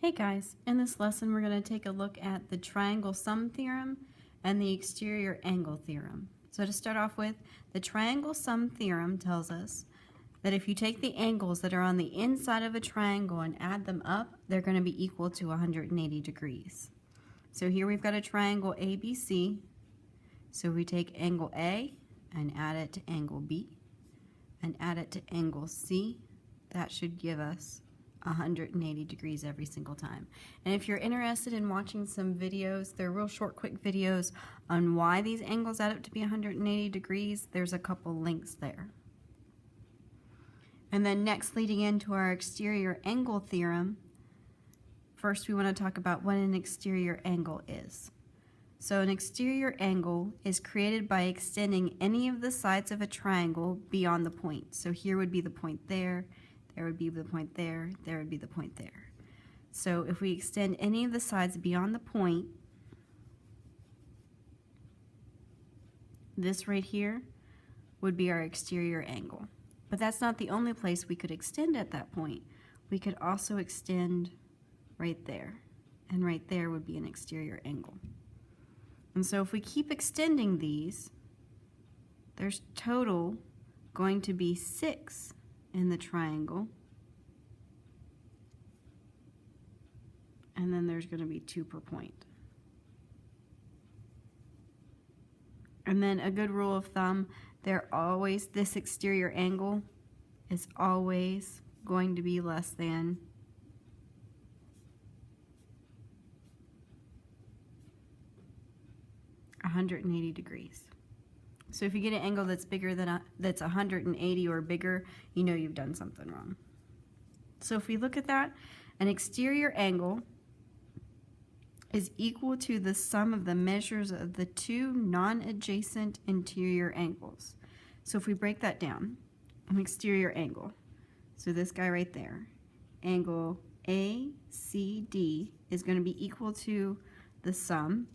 Hey guys, in this lesson we're going to take a look at the triangle sum theorem and the exterior angle theorem. So to start off with, the triangle sum theorem tells us that if you take the angles that are on the inside of a triangle and add them up, they're going to be equal to 180 degrees. So here we've got a triangle ABC. So we take angle A and add it to angle B and add it to angle C. That should give us 180 degrees every single time. And if you're interested in watching some videos, they're real short, quick videos on why these angles add up to be 180 degrees. There's a couple links there. And then next, leading into our exterior angle theorem, first we want to talk about what an exterior angle is. So an exterior angle is created by extending any of the sides of a triangle beyond the point. So here would be the point there, there would be the point there, there would be the point there. So if we extend any of the sides beyond the point, this right here would be our exterior angle. But that's not the only place we could extend at that point. We could also extend right there, and right there would be an exterior angle. And so if we keep extending these, there's total going to be 6 in the triangle, and then there's going to be 2 per point. And then a good rule of thumb, this exterior angle is always going to be less than 180 degrees. So if you get an angle that's bigger than that's 180 or bigger, you know you've done something wrong. So if we look at that, an exterior angle is equal to the sum of the measures of the two non-adjacent interior angles. So if we break that down, an exterior angle, so this guy right there, angle ACD is going to be equal to the sum.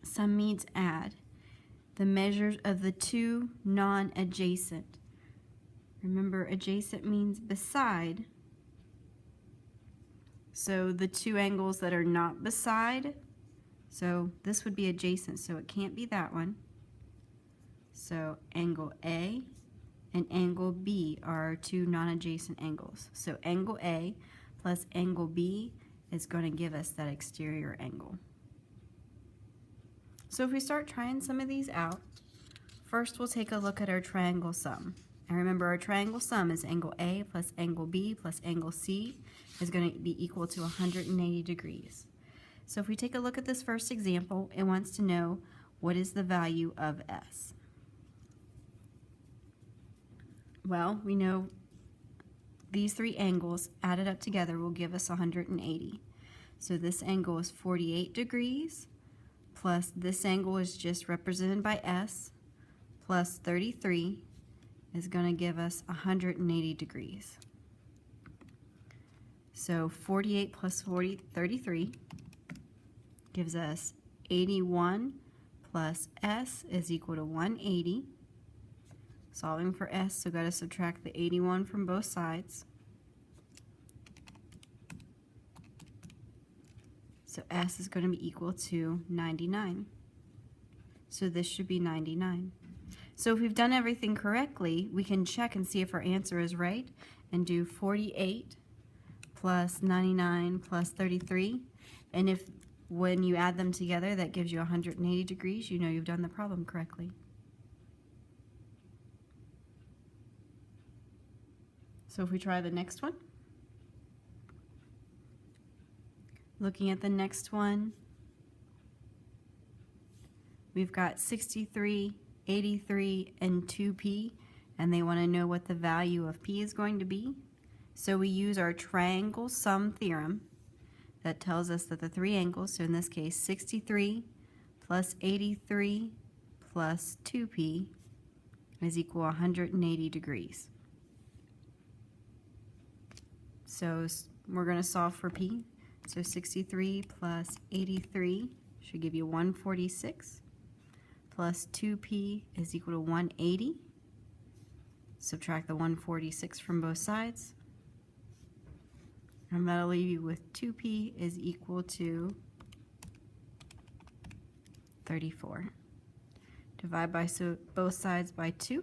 Sum means add the measures of the two non-adjacent. Remember, adjacent means beside. So the two angles that are not beside, so this would be adjacent, so it can't be that one. So angle A and angle B are our two non-adjacent angles. So angle A plus angle B is going to give us that exterior angle. So if we start trying some of these out, first we'll take a look at our triangle sum. And remember, our triangle sum is angle A plus angle B plus angle C is going to be equal to 180 degrees. So if we take a look at this first example, it wants to know what is the value of S. Well, we know these three angles added up together will give us 180. So this angle is 48 degrees, plus this angle is just represented by S, plus 33 is going to give us 180 degrees. So 48 plus 33 gives us 81 plus S is equal to 180. Solving for S, so got to subtract the 81 from both sides. So S is going to be equal to 99. So this should be 99. So if we've done everything correctly, we can check and see if our answer is right and do 48 plus 99 plus 33. And if when you add them together that gives you 180 degrees, you know you've done the problem correctly. So if we try the next one. Looking at the next one, we've got 63, 83, and 2p, and they want to know what the value of p is going to be. So we use our triangle sum theorem that tells us that the three angles, so in this case 63 plus 83 plus 2p is equal to 180 degrees. So we're going to solve for p. So 63 plus 83 should give you 146, plus 2p is equal to 180. Subtract the 146 from both sides, And that'll leave you with 2p is equal to 34. Divide by both sides by 2.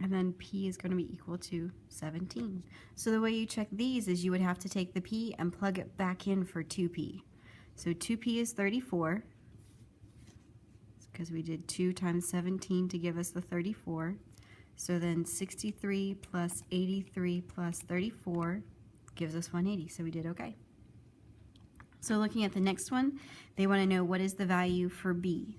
And then p is going to be equal to 17. So the way you check these is you would have to take the p and plug it back in for 2p. So 2p is 34, because we did 2 times 17 to give us the 34. So then 63 plus 83 plus 34 gives us 180, so we did okay. So looking at the next one, they want to know what is the value for b.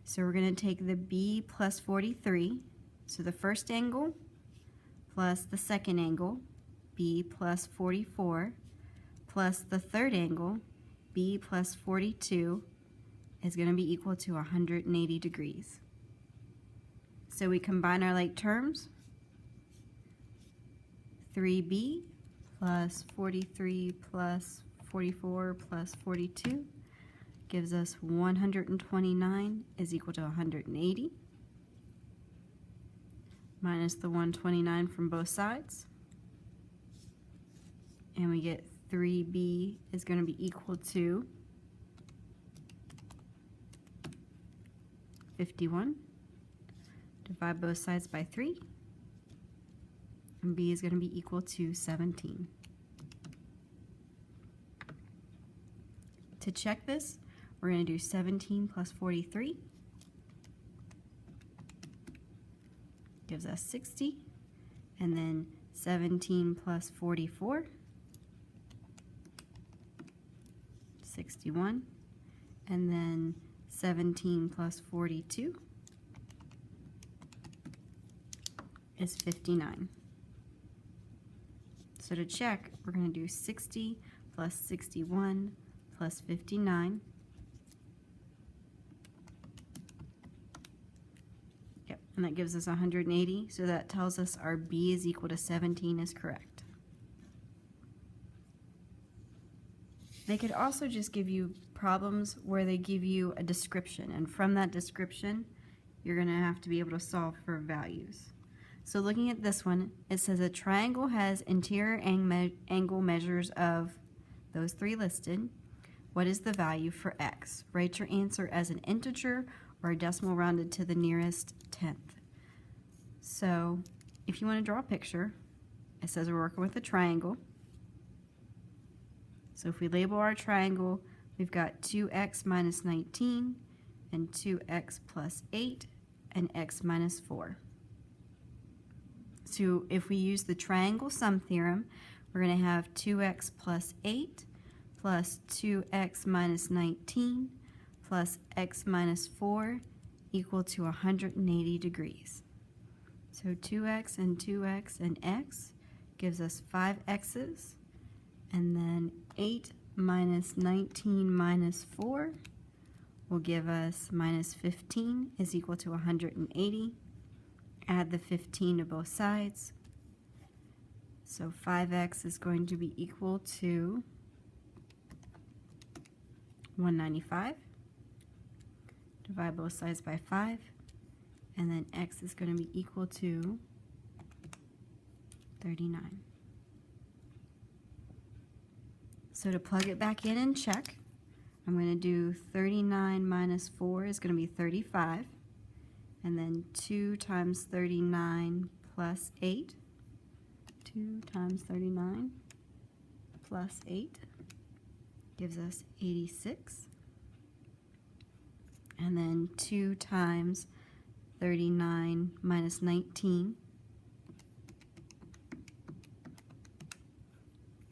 So we're going to take the b plus 43, so the first angle plus the second angle, b plus 44, plus the third angle, b plus 42, is going to be equal to 180 degrees. So we combine our like terms. 3b plus 43 plus 44 plus 42 gives us 129 is equal to 180. Minus the 129 from both sides. And we get 3b is going to be equal to 51. Divide both sides by 3. And b is going to be equal to 17. To check this, we're going to do 17 plus 43. Gives us 60, and then 17 plus 44, 61, and then 17 plus 42 is 59. So to check, we're going to do 60 plus 61 plus 59. And that gives us 180, so that tells us our b is equal to 17 is correct. They could also just give you problems where they give you a description, and from that description, you're going to have to be able to solve for values. So looking at this one, it says a triangle has interior angle measures of those 3 listed. What is the value for x? Write your answer as an integer or a decimal rounded to the nearest tenth. So if you want to draw a picture, it says we're working with a triangle. So if we label our triangle, we've got 2x minus 19 and 2x plus 8 and x minus 4. So if we use the triangle sum theorem, we're going to have 2x plus 8 plus 2x minus 19 plus x minus 4 equal to 180 degrees. So 2x and x gives us 5 x's, and then 8 minus 19 minus 4 will give us minus 15 is equal to 180. Add the 15 to both sides. So 5x is going to be equal to 195. Divide both sides by 5. And then x is going to be equal to 39. So to plug it back in and check, I'm going to do 39 minus 4 is going to be 35. And then 2 times 39 plus 8. 2 times 39 plus 8 gives us 86. And then 2 times 39 minus 19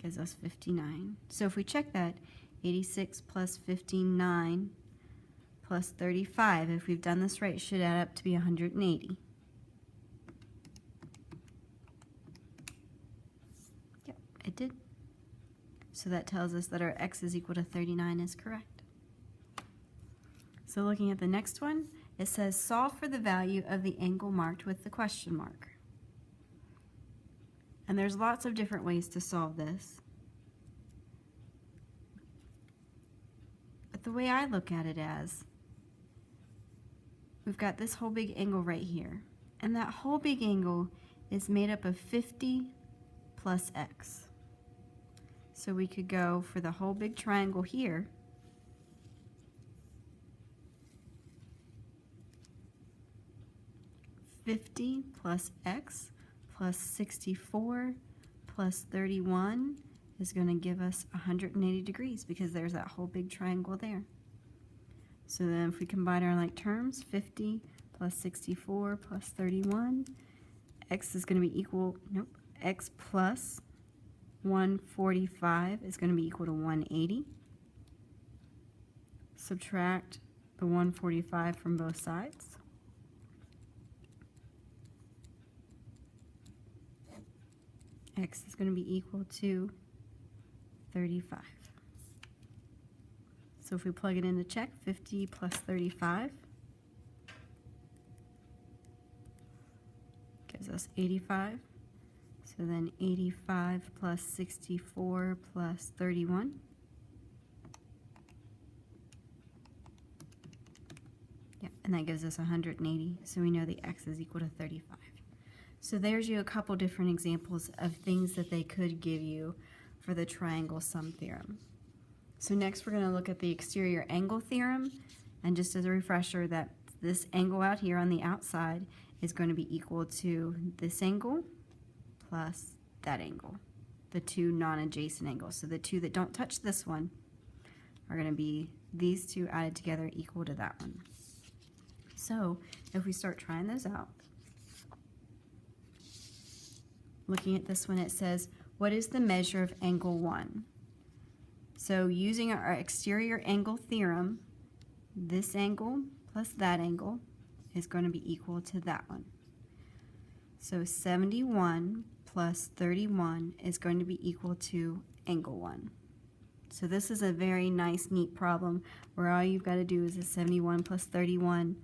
gives us 59. So if we check that, 86 plus 59 plus 35, if we've done this right, should add up to be 180. Yep, it did. So that tells us that our x is equal to 39 is correct. So looking at the next one, it says solve for the value of the angle marked with the question mark. And there's lots of different ways to solve this. But the way I look at it as, we've got this whole big angle right here. And that whole big angle is made up of 50 plus x. So we could go for the whole big triangle here. $50 plus x plus 64 plus 31 is going to give us 180 degrees because there's that whole big triangle there. So then if we combine our like terms, 50 plus 64 plus 31, x is going to be equal, x plus 145 is going to be equal to 180. Subtract the 145 from both sides. X is going to be equal to 35. So if we plug it in to check, 50 plus 35 gives us 85. So then 85 plus 64 plus 31. Yeah, and that gives us 180. So we know the x is equal to 35. So there's you a couple different examples of things that they could give you for the triangle sum theorem. So next we're going to look at the exterior angle theorem, and just as a refresher that this angle out here on the outside is going to be equal to this angle plus that angle, the two non-adjacent angles. So the two that don't touch this one are going to be these two added together equal to that one. So if we start trying those out, looking at this one, it says, what is the measure of angle 1? So using our exterior angle theorem, this angle plus that angle is going to be equal to that one. So 71 plus 31 is going to be equal to angle 1. So this is a very nice, neat problem where all you've got to do is 71 plus 31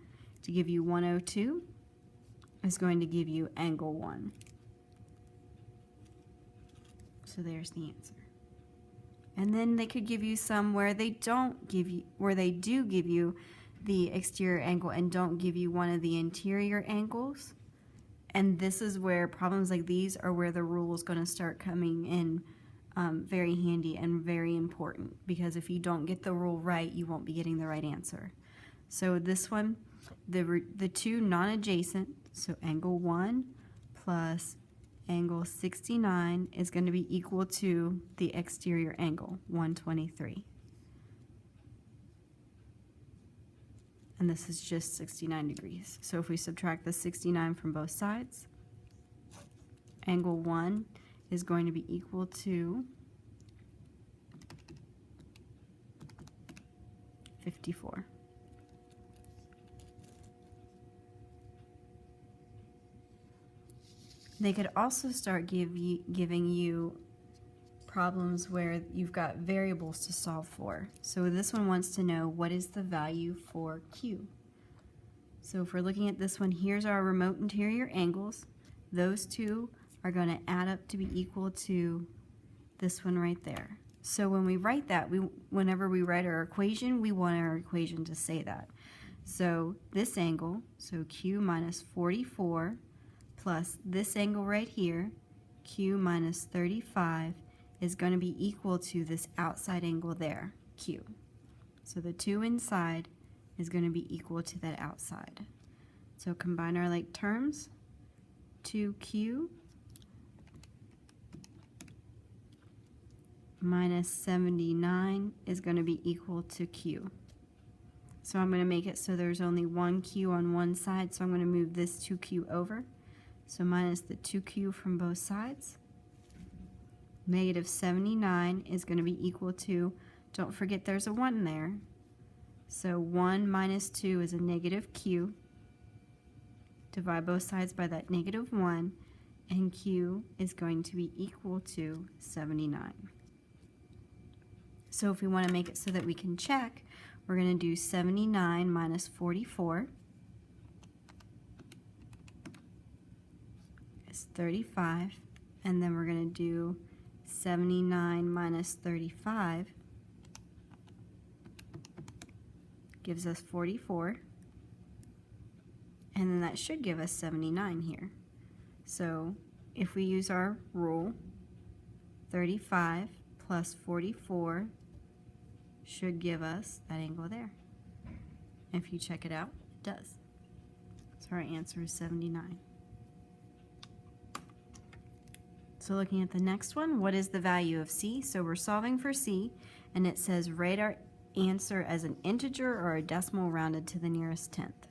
to give you 102 is going to give you angle 1. So there's the answer. And then they could give you some where they don't give you, where they do give you the exterior angle and don't give you one of the interior angles. And this is where problems like these are where the rule is going to start coming in very handy and very important, because if you don't get the rule right, you won't be getting the right answer. So this one, the two non-adjacent, so angle 1 plus angle 69 is going to be equal to the exterior angle, 123. And this is just 69 degrees. So if we subtract the 69 from both sides, angle 1 is going to be equal to 54. They could also start giving you problems where you've got variables to solve for. So this one wants to know what is the value for Q. So if we're looking at this one, here's our remote interior angles. Those two are going to add up to be equal to this one right there. So when we write that, whenever we write our equation, we want our equation to say that. So this angle, so Q minus 44, plus this angle right here, Q minus 35, is going to be equal to this outside angle there, Q. So the two inside is going to be equal to that outside. So combine our like terms, 2Q minus 79 is going to be equal to Q. So I'm going to make it so there's only one Q on one side, so I'm going to move this 2Q over. So minus the 2Q from both sides. Negative 79 is going to be equal to, don't forget there's a 1 there. So 1 minus 2 is a negative Q. Divide both sides by that negative 1, and Q is going to be equal to 79. So if we want to make it so that we can check, we're going to do 79 minus 44. 35, and then we're going to do 79 minus 35 gives us 44, and then that should give us 79 here. So if we use our rule, 35 plus 44 should give us that angle there. If you check it out, it does. So our answer is 79. So looking at the next one, what is the value of C? So we're solving for C, and it says write our answer as an integer or a decimal rounded to the nearest tenth.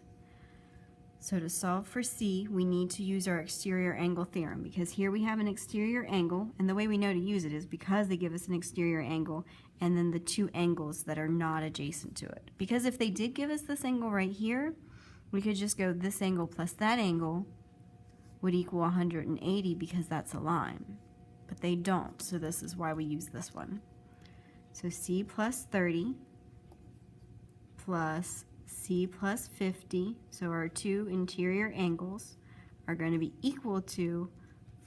So to solve for C, we need to use our exterior angle theorem, because here we have an exterior angle, and the way we know to use it is because they give us an exterior angle and then the two angles that are not adjacent to it. Because if they did give us this angle right here, we could just go this angle plus that angle would equal 180 because that's a line. But they don't, so this is why we use this one. So C plus 30 plus C plus 50, so our two interior angles are going to be equal to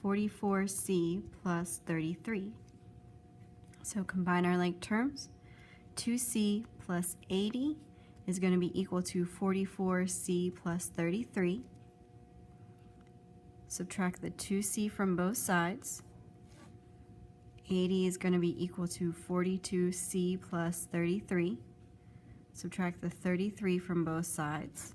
44C plus 33. So combine our like terms. 2C plus 80 is going to be equal to 44C plus 33. Subtract the 2C from both sides. 80 is going to be equal to 42C plus 33. Subtract the 33 from both sides.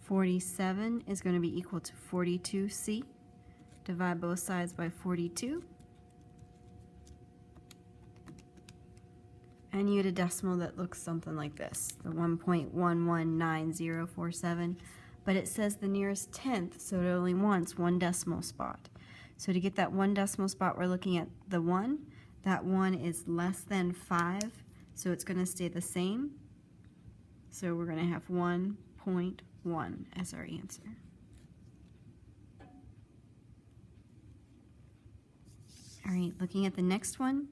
47 is going to be equal to 42C. Divide both sides by 42. And you get a decimal that looks something like this, the 1.119047. But it says the nearest tenth, so it only wants one decimal spot. So to get that one decimal spot, we're looking at the 1. That 1 is less than 5, so it's going to stay the same. So we're going to have 1.1 as our answer. All right, looking at the next one,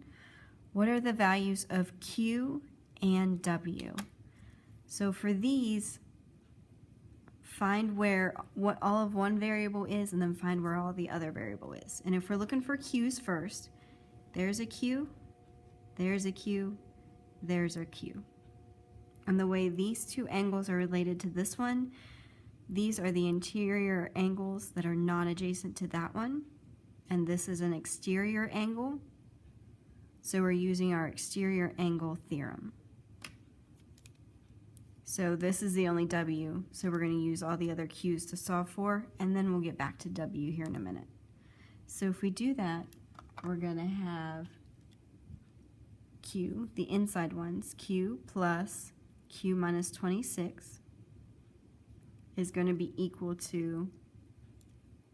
what are the values of Q and W? So for these, find what all of one variable is and then find where all the other variable is. And if we're looking for Q's first, there's a Q, there's a Q, there's our Q. And the way these two angles are related to this one, these are the interior angles that are not adjacent to that one. And this is an exterior angle. So we're using our exterior angle theorem. So this is the only W, so we're going to use all the other Q's to solve for, and then we'll get back to W here in a minute. So if we do that, we're going to have Q, the inside ones, Q plus Q minus 26 is going to be equal to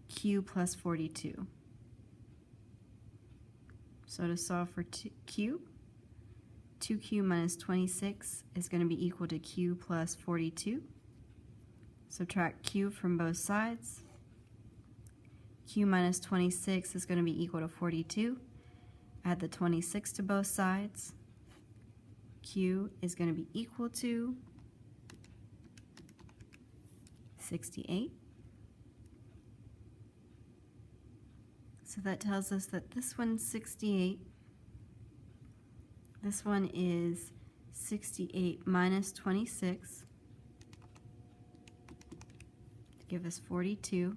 Q plus 42. So to solve for Q, 2Q minus 26 is going to be equal to Q plus 42. Subtract Q from both sides. Q minus 26 is going to be equal to 42. Add the 26 to both sides. Q is going to be equal to 68. So that tells us that this one's 68. This one is 68 minus 26 to give us 42.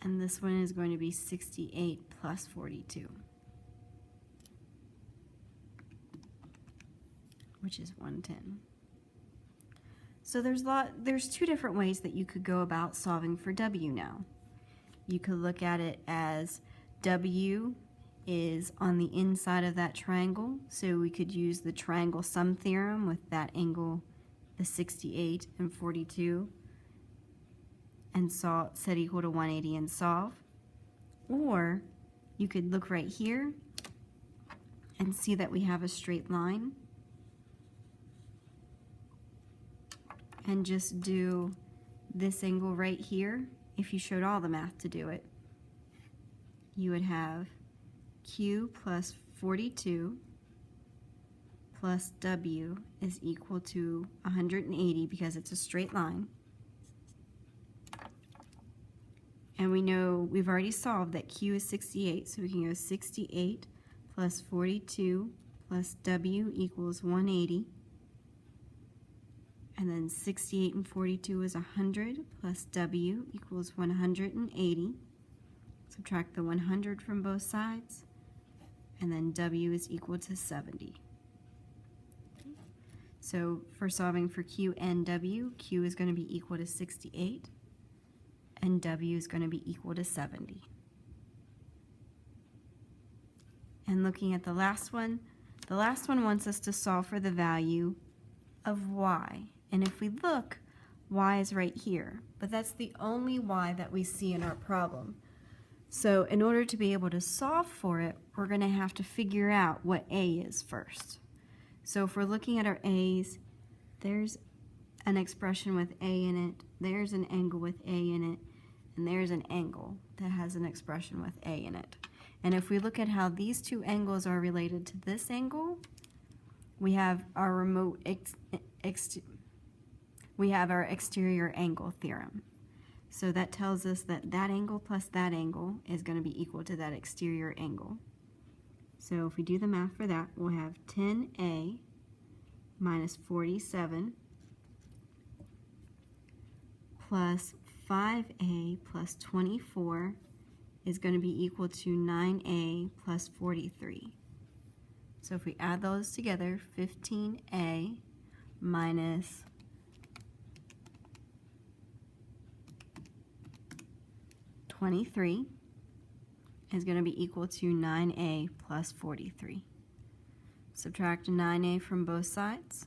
And this one is going to be 68 plus 42, which is 110. So there's two different ways that you could go about solving for W now. You could look at it as W is on the inside of that triangle, so we could use the triangle sum theorem with that angle, the 68 and 42, and set equal to 180 and solve. Or you could look right here and see that we have a straight line and just do this angle right here. If you showed all the math to do it, you would have Q plus 42 plus W is equal to 180 because it's a straight line. And we know we've already solved that Q is 68, so we can go 68 plus 42 plus W equals 180. And then 68 and 42 is 100 plus W equals 180. Subtract the 100 from both sides, and then W is equal to 70. So for solving for Q and W, Q is going to be equal to 68, and W is going to be equal to 70. And looking at the last one wants us to solve for the value of Y. And if we look, Y is right here, but that's the only Y that we see in our problem. So in order to be able to solve for it, we're going to have to figure out what A is first. So if we're looking at our A's, there's an expression with A in it, there's an angle with A in it, and there's an angle that has an expression with A in it. And if we look at how these two angles are related to this angle, we have our exterior angle theorem. So that tells us that that angle plus that angle is going to be equal to that exterior angle. So if we do the math for that, we'll have 10A minus 47 plus 5A plus 24 is going to be equal to 9A plus 43. So if we add those together, 15A minus 23 is going to be equal to 9A plus 43. Subtract 9A from both sides.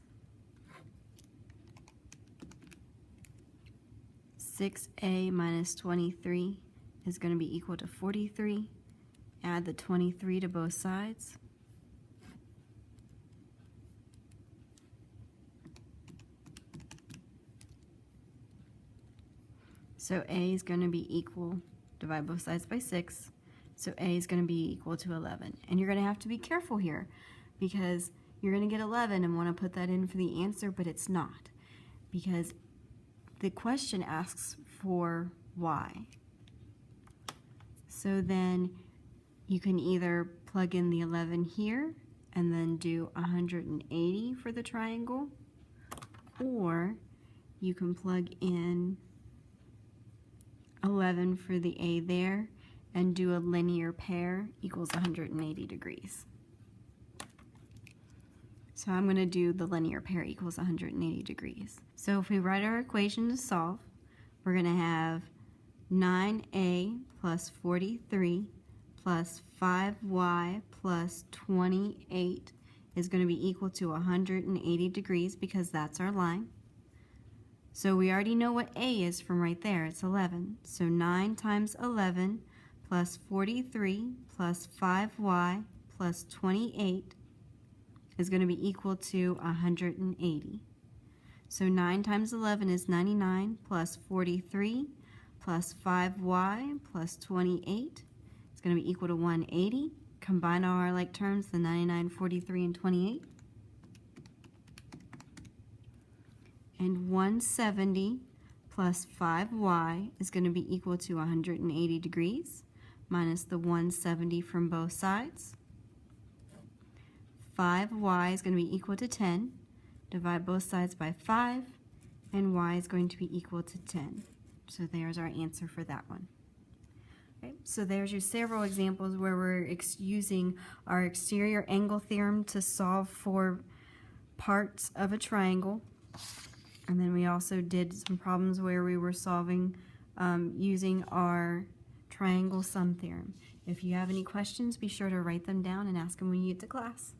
6A minus 23 is going to be equal to 43. Add the 23 to both sides. So A is going to be equal, divide both sides by 6, so A is going to be equal to 11. And you're going to have to be careful here because you're going to get 11 and want to put that in for the answer, but it's not because the question asks for Y. So then you can either plug in the 11 here and then do 180 for the triangle, or you can plug in 11 for the A there and do a linear pair equals 180 degrees. So I'm going to do the linear pair equals 180 degrees. So if we write our equation to solve, we're going to have 9A plus 43 plus 5Y plus 28 is going to be equal to 180 degrees because that's our line. So we already know what A is from right there. It's 11. So 9 times 11 plus 43 plus 5Y plus 28 is going to be equal to 180. So 9 times 11 is 99 plus 43 plus 5Y plus 28 is going to be equal to 180. Combine all our like terms, the 99, 43, and 28. And 170 plus 5Y is going to be equal to 180 degrees, minus the 170 from both sides. 5Y is going to be equal to 10. Divide both sides by 5, and Y is going to be equal to 10. So there's our answer for that one. Okay, so there's your several examples where we're using our exterior angle theorem to solve for parts of a triangle. And then we also did some problems where we were solving using our triangle sum theorem. If you have any questions, be sure to write them down and ask them when you get to class.